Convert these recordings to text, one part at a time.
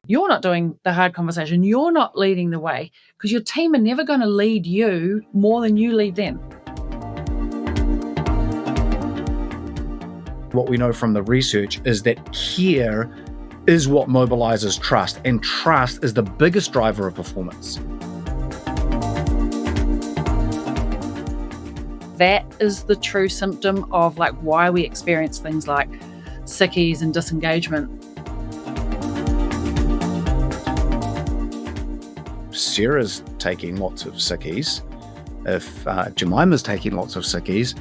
You're not doing the hard conversation. You're not leading the way because your team are never going to lead you more than you lead them. What we know from the research is that care is what mobilizes trust, and trust is the biggest driver of performance. That is the true symptom of like why we experience things like sickies and disengagement. Sarah's taking lots of sickies. If Jemima's taking lots of sickies,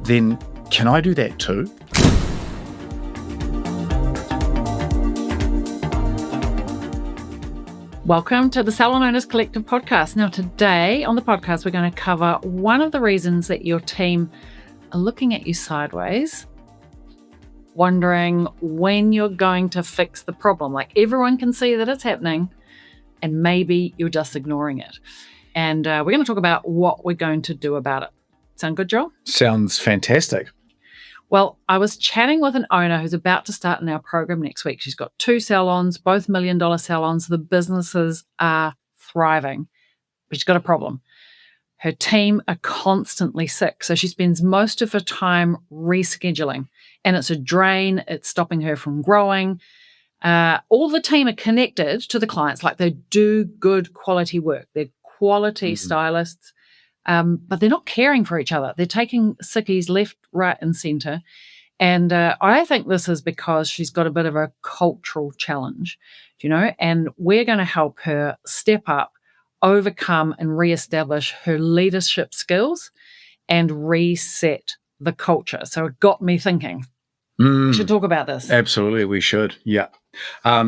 then can I do that too? Welcome to the Salon Owners Collective podcast. Now today on the podcast, we're going to cover one of the reasons that your team are looking at you sideways, wondering when you're going to fix the problem. Like everyone can see that it's happening and maybe you're just ignoring it. And we're going to talk about what we're going to do about it. Sound good, Joel? Sounds fantastic. Well, I was chatting with an owner who's about to start in our program next week. She's got 2 salons, both $1 million salons. The businesses are thriving, but she's got a problem. Her team are constantly sick, so she spends most of her time rescheduling, and it's a drain. It's stopping her from growing. All the team are connected to the clients, like they do good quality work. They're quality stylists. But they're not caring for each other. They're taking sickies left, right, and centre. And I think this is because she's got a bit of a cultural challenge, and we're going to help her step up, overcome, and reestablish her leadership skills and reset the culture. So it got me thinking. We should talk about this. Absolutely, we should. Yeah.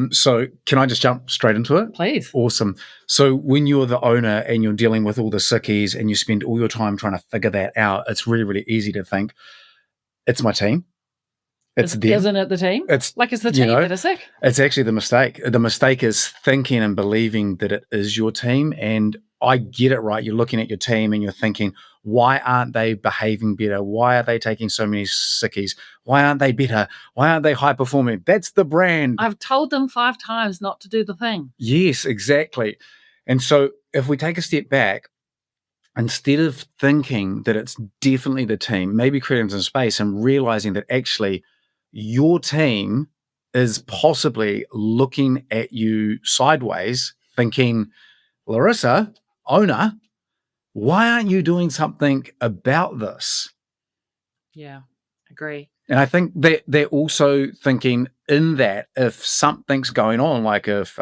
So can I just jump straight into it? Please. Awesome. So when you're the owner and you're dealing with all the sickies and you spend all your time trying to figure that out, it's really, really easy to think, it's my team. It's them. Isn't it the team? It's the team that are sick. It's actually the mistake. The mistake is thinking and believing that it is your team. And I get it, right? You're looking at your team and you're thinking, why aren't they behaving better? Why are they taking so many sickies? Why aren't they better? Why aren't they high performing? That's the brand. I've told them 5 times not to do the thing. Yes, exactly. And so if we take a step back, instead of thinking that it's definitely the team, maybe creating some space and realizing that actually your team is possibly looking at you sideways, thinking, Larissa, owner, why aren't you doing something about this? Yeah, agree. And I think that they're also thinking in that if something's going on, like if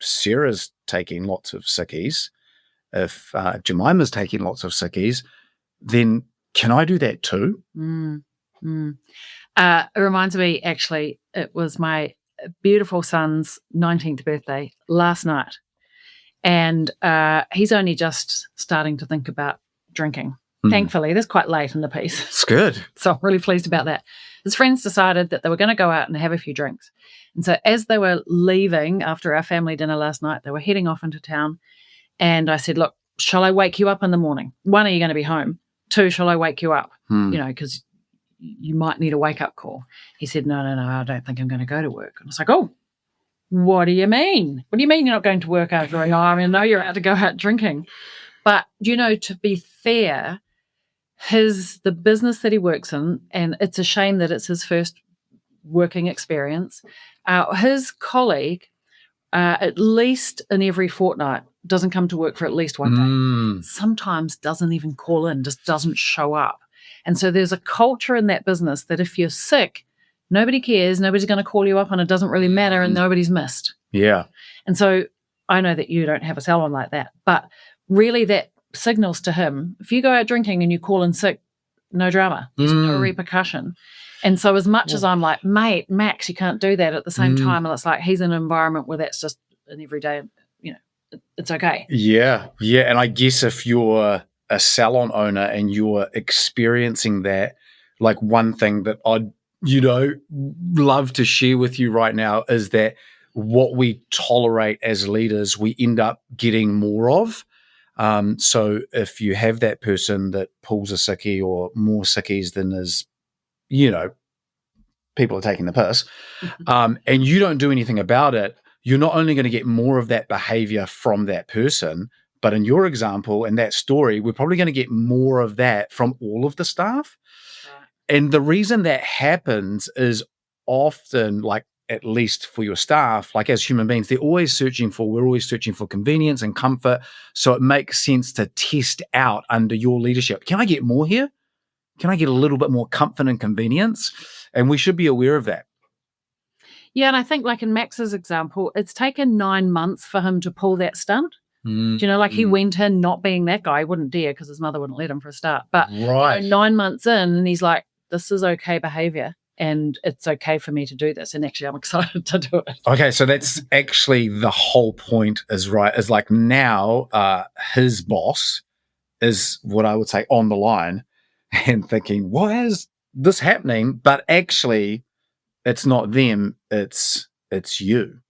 Sarah's taking lots of sickies, if Jemima's taking lots of sickies, then can I do that too? It reminds me, actually, it was my beautiful son's 19th birthday last night. And he's only just starting to think about drinking. Thankfully, that's quite late in the piece. It's good. So I'm really pleased about that. His friends decided that they were going to go out and have a few drinks. And so as they were leaving after our family dinner last night, they were heading off into town. And I said, look, shall I wake you up in the morning? 1, are you going to be home? 2, shall I wake you up? Because you might need a wake-up call. He said, no, I don't think I'm going to go to work. And I was like, oh, what do you mean? What do you mean you're not going to work after? I know you're out to go out drinking. But, to be fair, the business that he works in, and it's a shame that it's his first working experience, his colleague, at least in every fortnight, doesn't come to work for at least one day. Sometimes doesn't even call in, just doesn't show up. And so there's a culture in that business that if you're sick, nobody cares, nobody's going to call you up and it doesn't really matter and nobody's missed. Yeah. And so I know that you don't have a salon like that, but really that signals to him, if you go out drinking and you call in sick, no drama, there's no repercussion. And so as much as I'm like, mate, Max, you can't do that at the same time, and it's like he's in an environment where that's just an everyday, it's okay. Yeah. And I guess if you're a salon owner and you're experiencing that, like one thing that I'd love to share with you right now is that what we tolerate as leaders, we end up getting more of. So if you have that person that pulls a sickie or more sickies than is, people are taking the piss, and you don't do anything about it, you're not only going to get more of that behavior from that person, but in your example and that story, we're probably going to get more of that from all of the staff. Right. And the reason that happens is often, like, at least for your staff, like as human beings, we're always searching for convenience and comfort. So it makes sense to test out under your leadership. Can I get more here? Can I get a little bit more comfort and convenience? And we should be aware of that. Yeah, and I think like in Max's example, it's taken 9 months for him to pull that stunt. Do you know, like he went in not being that guy. He wouldn't dare because his mother wouldn't let him for a start. But Right. 9 months in, and he's like, this is okay behavior and it's okay for me to do this. And actually, I'm excited to do it. Okay, so that's actually the whole point is like now his boss is what I would say on the line and thinking, why is this happening? But actually, it's not them, it's you.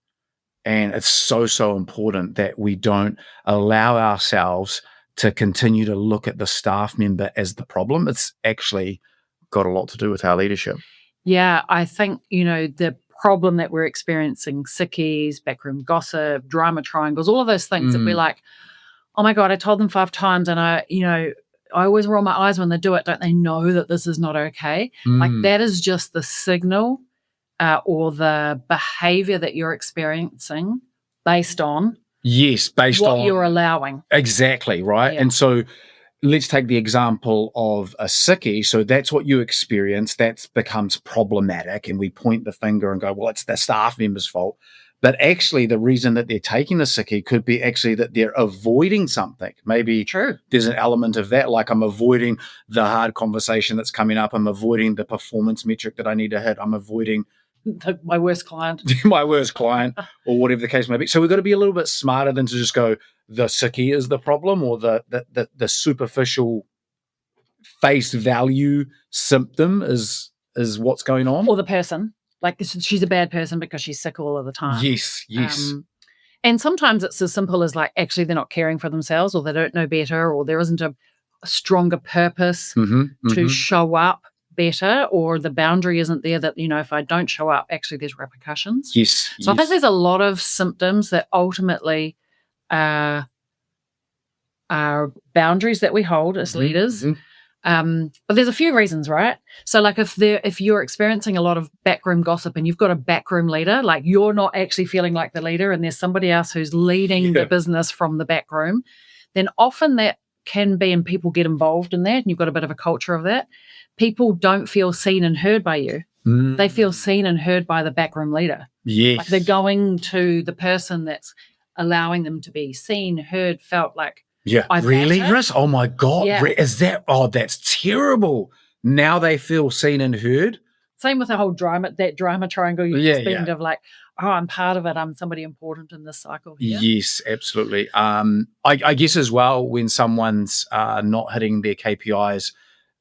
And it's so important that we don't allow ourselves to continue to look at the staff member as the problem. It's actually got a lot to do with our leadership. Yeah, I think, the problem that we're experiencing, sickies, backroom gossip, drama triangles, all of those things that we're like, oh my God, I told them 5 times and I always roll my eyes when they do it. Don't they know that this is not okay? Like that is just the signal or the behavior that you're experiencing based on what you're allowing. Exactly, right? Yeah. And so let's take the example of a sickie. So that's what you experience. That becomes problematic. And we point the finger and go, well, it's the staff member's fault. But actually, the reason that they're taking the sickie could be actually that they're avoiding something. Maybe there's an element of that, like I'm avoiding the hard conversation that's coming up. I'm avoiding the performance metric that I need to hit. I'm avoiding my worst client. My worst client, or whatever the case may be. So we've got to be a little bit smarter than to just go, the sickie is the problem, or the superficial face value symptom is what's going on. Or the person. Like she's a bad person because she's sick all of the time. Yes. And sometimes it's as simple as like actually they're not caring for themselves, or they don't know better, or there isn't a stronger purpose to show up better, or the boundary isn't there that, if I don't show up, actually there's repercussions. Yes. So I think there's a lot of symptoms that ultimately are boundaries that we hold as leaders. But there's a few reasons, right? So like if you're experiencing a lot of backroom gossip and you've got a backroom leader, like you're not actually feeling like the leader and there's somebody else who's leading the business from the back room, then often that can be, and people get involved in that, and you've got a bit of a culture of that. People don't feel seen and heard by you. They feel seen and heard by the backroom leader. Yes. Like they're going to the person that's allowing them to be seen, heard, felt like, really, Riss? Oh my God. Yeah. Is that, that's terrible. Now they feel seen and heard. Same with the whole drama triangle you explained of like, oh, I'm part of it. I'm somebody important in this cycle here. Yes, absolutely. I guess as well, when someone's not hitting their KPIs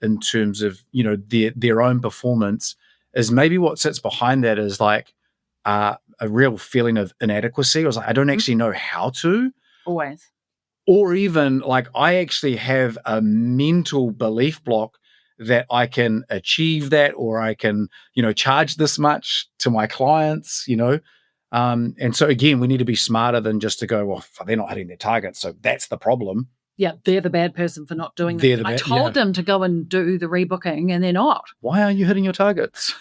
in terms of, their own performance, is maybe what sits behind that is like a real feeling of inadequacy. I was like, I don't actually know how to. Always. Or even like I actually have a mental belief block that I can achieve that, or I can, charge this much to my clients, And so again, we need to be smarter than just to go, well, they're not hitting their targets, so that's the problem. Yeah, they're the bad person for not doing that. I told them to go and do the rebooking and they're not. Why aren't you hitting your targets?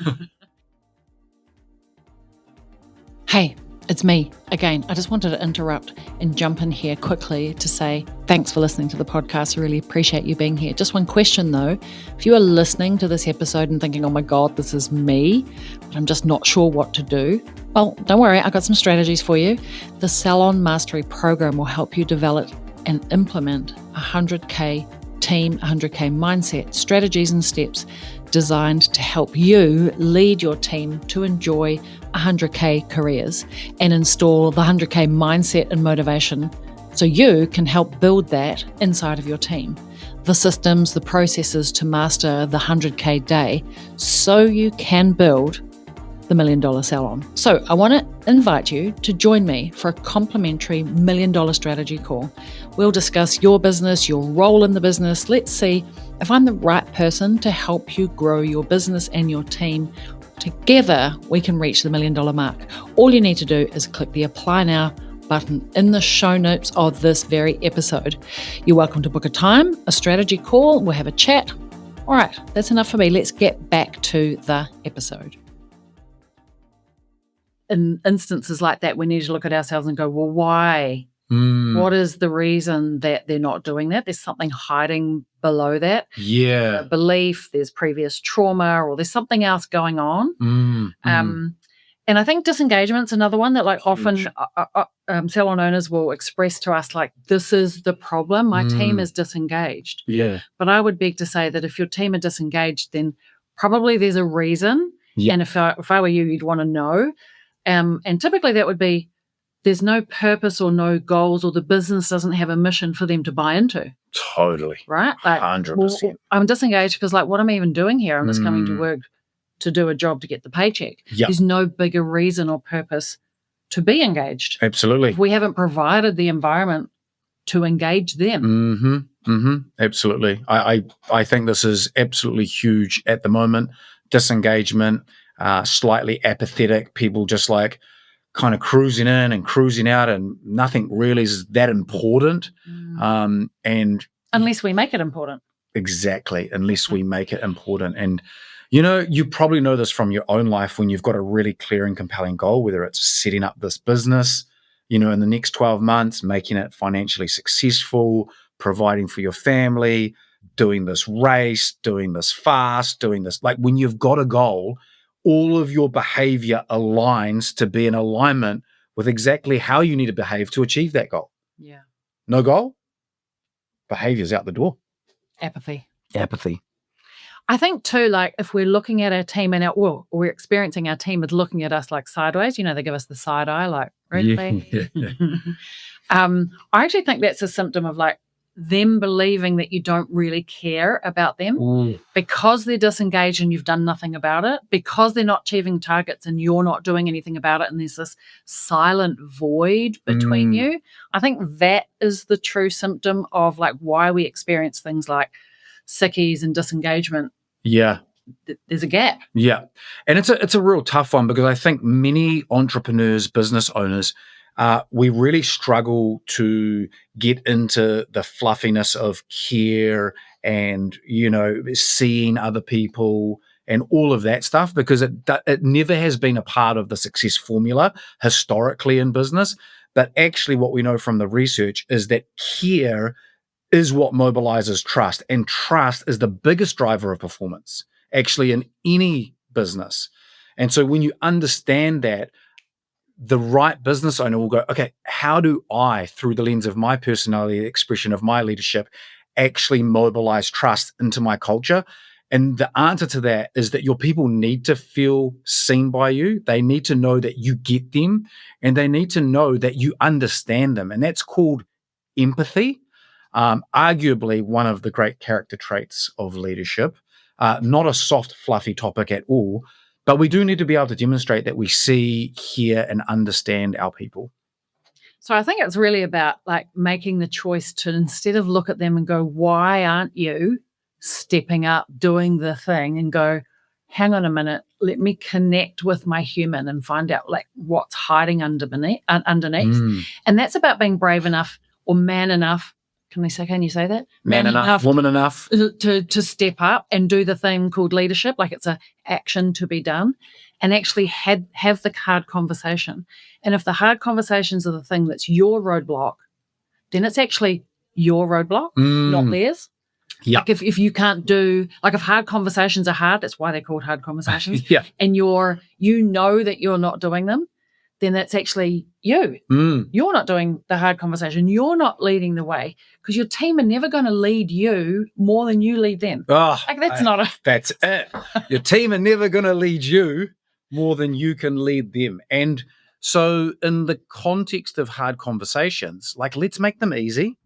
Hey, it's me again. I just wanted to interrupt and jump in here quickly to say thanks for listening to the podcast. I really appreciate you being here. Just one question though. If you are listening to this episode and thinking, oh my God, this is me, but I'm just not sure what to do, well, don't worry. I've got some strategies for you. The Salon Mastery program will help you develop and implement 100K team, 100K mindset, strategies and steps designed to help you lead your team to enjoy 100K careers and install the 100K mindset and motivation so you can help build that inside of your team. The systems, the processes to master the 100K day so you can build the $1 Million Salon. So I want to invite you to join me for a complimentary $1 Million strategy call. We'll discuss your business, your role in the business. Let's see if I'm the right person to help you grow your business and your team Together, we can reach the $1 million mark. All you need to do is click the Apply Now button in the show notes of this very episode. You're welcome to book a time, a strategy call, we'll have a chat. All right, that's enough for me. Let's get back to the episode. In instances like that, we need to look at ourselves and go, well, why? What is the reason that they're not doing that? There's something hiding below that. Yeah. A belief, there's previous trauma, or there's something else going on. And I think disengagement's another one that, like, often salon owners will express to us, like, this is the problem. My team is disengaged. Yeah. But I would beg to say that if your team are disengaged, then probably there's a reason. Yeah. And if I were you, you'd want to know. And typically that would be there's no purpose or no goals, or the business doesn't have a mission for them to buy into. Totally. Right? Like, 100%. well, I'm disengaged because, like, what am I even doing here? I'm just coming to work to do a job to get the paycheck. Yep. There's no bigger reason or purpose to be engaged. Absolutely. If we haven't provided the environment to engage them. Absolutely. I think this is absolutely huge at the moment. Disengagement, slightly apathetic, people just like kind of cruising in and cruising out, and nothing really is that important. And unless we make it important. Exactly. Unless we make it important. And you know, you probably know this from your own life when you've got a really clear and compelling goal, whether it's setting up this business, you know, in the next 12 months, making it financially successful, providing for your family, doing this race, doing this fast, doing this. Like, when you've got a goal, all of your behavior aligns to be in alignment with exactly how you need to behave to achieve that goal. Yeah. No goal? Behavior's out the door. Apathy. I think too, like, if we're looking at our team and we're experiencing our team as looking at us like sideways, you know, they give us the side eye, like, really? Yeah. I actually think that's a symptom of, like, them believing that you don't really care about them because they're disengaged and you've done nothing about it, because they're not achieving targets and you're not doing anything about it, and there's this silent void between you. I think that is the true symptom of, like, why we experience things like sickies and disengagement. Yeah. There's a gap. Yeah. And it's a real tough one, because I think many entrepreneurs, business owners, we really struggle to get into the fluffiness of care and, you know, seeing other people and all of that stuff, because it never has been a part of the success formula historically in business. But actually what we know from the research is that care is what mobilizes trust, and trust is the biggest driver of performance actually in any business. And so when you understand that, the right business owner will go, okay, how do I, through the lens of my personality, the expression of my leadership, actually mobilize trust into my culture? And the answer to that is that your people need to feel seen by you. They need to know that you get them, and they need to know that you understand them. And that's called empathy. Arguably one of the great character traits of leadership. Not a soft, fluffy topic at all, but we do need to be able to demonstrate that we see, hear, and understand our people. So I think it's really about, like, making the choice to, instead of look at them and go, why aren't you stepping up, doing the thing, and go, hang on a minute, let me connect with my human and find out, like, what's hiding underneath. And that's about being brave enough or man enough. Can you say that? Man enough, woman enough. To step up and do the thing called leadership, like it's an action to be done, and actually have the hard conversation. And if the hard conversations are the thing that's your roadblock, then it's actually your roadblock, not theirs. Yeah. Like if you can't do, like, if hard conversations are hard, that's why they're called hard conversations. Yeah. And you know that you're not doing them, then that's actually you. You're not doing the hard conversation. You're not leading the way, because your team are never going to lead you more than you lead them. That's it. Your team are never going to lead you more than you can lead them. And so in the context of hard conversations, like, let's make them easy.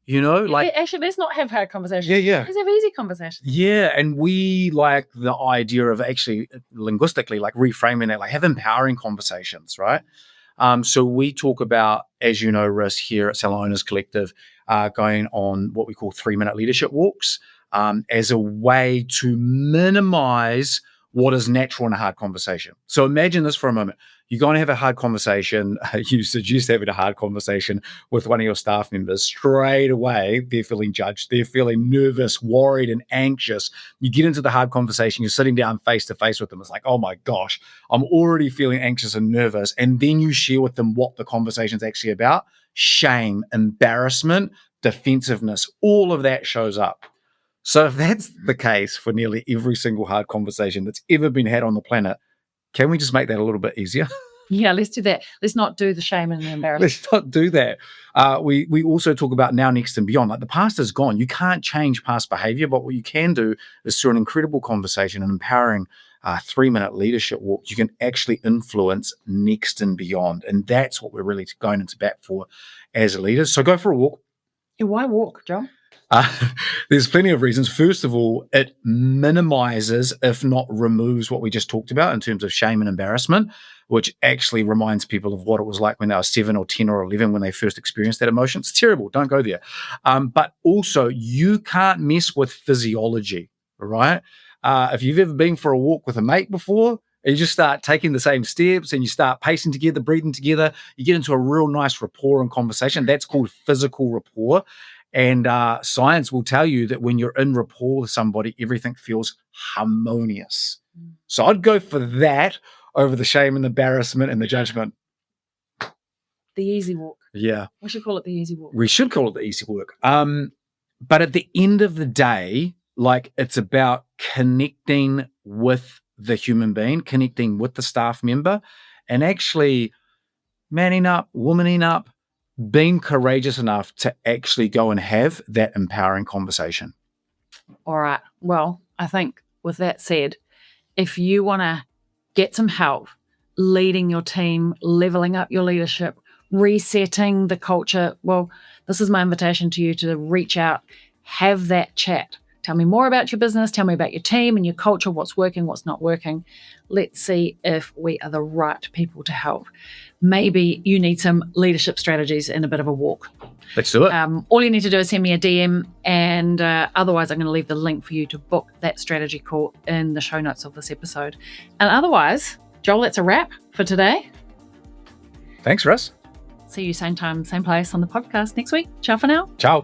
You know, like, actually, let's not have hard conversations. Yeah. Let's have easy conversations. Yeah, and we like the idea of actually linguistically, like, reframing it, like, have empowering conversations, right? So we talk about, as you know, Riss, here at Salon Owners Collective, going on what we call 3-minute leadership walks, as a way to minimize what is natural in a hard conversation. So imagine this for a moment. You're going to have a hard conversation. You suggest having a hard conversation with one of your staff members. Straight away, they're feeling judged. They're feeling nervous, worried, and anxious. You get into the hard conversation. You're sitting down face to face with them. It's like, oh my gosh, I'm already feeling anxious and nervous. And then you share with them what the conversation's actually about. Shame, embarrassment, defensiveness, all of that shows up. So if that's the case for nearly every single hard conversation that's ever been had on the planet, can we just make that a little bit easier? Yeah, let's do that. Let's not do the shame and the embarrassment. Let's not do that. We also talk about now, next, and beyond. Like, the past is gone. You can't change past behavior, but what you can do is, through an incredible conversation and empowering 3-minute leadership walk, you can actually influence next and beyond. And that's what we're really going into bat for as leaders. So go for a walk. Why walk, Joel? There's plenty of reasons. First of all, it minimizes, if not removes, what we just talked about in terms of shame and embarrassment, which actually reminds people of what it was like when they were 7 or 10 or 11 when they first experienced that emotion. It's terrible. Don't go there. But also, you can't mess with physiology, right? If you've ever been for a walk with a mate before, you just start taking the same steps and you start pacing together, breathing together, you get into a real nice rapport and conversation. That's called physical rapport. And science will tell you that when you're in rapport with somebody, everything feels harmonious. So I'd go for that over the shame and the embarrassment and the judgment. The easy walk. Yeah. We should call it the easy walk. We should call it the easy walk. But at the end of the day, like, it's about connecting with the human being, connecting with the staff member, and actually manning up, womaning up, being courageous enough to actually go and have that empowering conversation. All right. Well, I think with that said, if you want to get some help leading your team, leveling up your leadership, resetting the culture, well, this is my invitation to you to reach out, have that chat. Tell me more about your business. Tell me about your team and your culture, what's working, what's not working. Let's see if we are the right people to help. Maybe you need some leadership strategies and a bit of a walk. Let's do it. All you need to do is send me a DM, and otherwise I'm going to leave the link for you to book that strategy call in the show notes of this episode. And otherwise, Joel, that's a wrap for today. Thanks, Russ. See you same time, same place on the podcast next week. Ciao for now. Ciao.